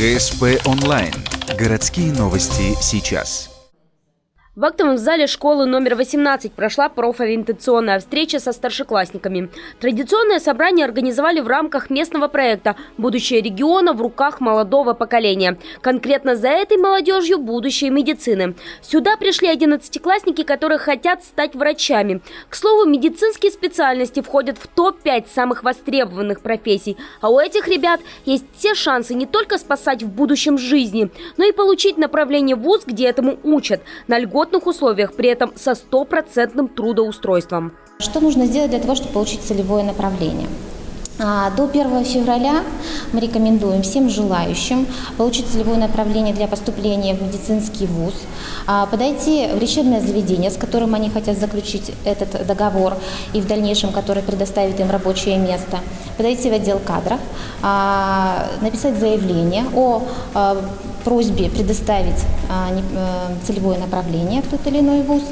ГСП онлайн. Городские новости сейчас. В актовом зале школы номер 18 прошла профориентационная встреча со старшеклассниками. Традиционное собрание организовали в рамках местного проекта «Будущее региона в руках молодого поколения». Конкретно за этой молодежью будущее медицины. Сюда пришли 11-классники, которые хотят стать врачами. К слову, медицинские специальности входят в топ-5 самых востребованных профессий. А у этих ребят есть все шансы не только спасать в будущем жизни, но и получить направление в вуз, где этому учат, на льготных условиях, при этом со 100% трудоустройством. Что нужно сделать для того, чтобы получить целевое направление? До 1 февраля мы рекомендуем всем желающим получить целевое направление для поступления в медицинский вуз, подойти в лечебное заведение, с которым они хотят заключить этот договор и в дальнейшем, который предоставит им рабочее место, подойти в отдел кадров, написать заявление о просьбе предоставить целевое направление в тот или иной вуз.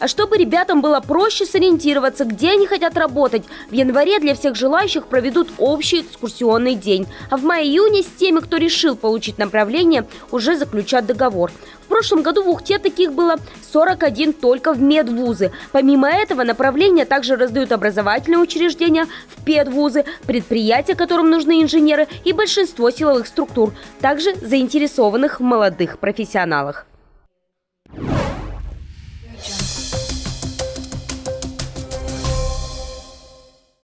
А чтобы ребятам было проще сориентироваться, где они хотят работать, в январе для всех желающих проведут общий экскурсионный день. А в мае-июне с теми, кто решил получить направление, уже заключат договор. В прошлом году в Ухте таких было 41 только в медвузы. Помимо этого направления также раздают образовательные учреждения в педвузы, предприятия, которым нужны инженеры, и большинство силовых структур, также заинтересованных в молодых профессионалах.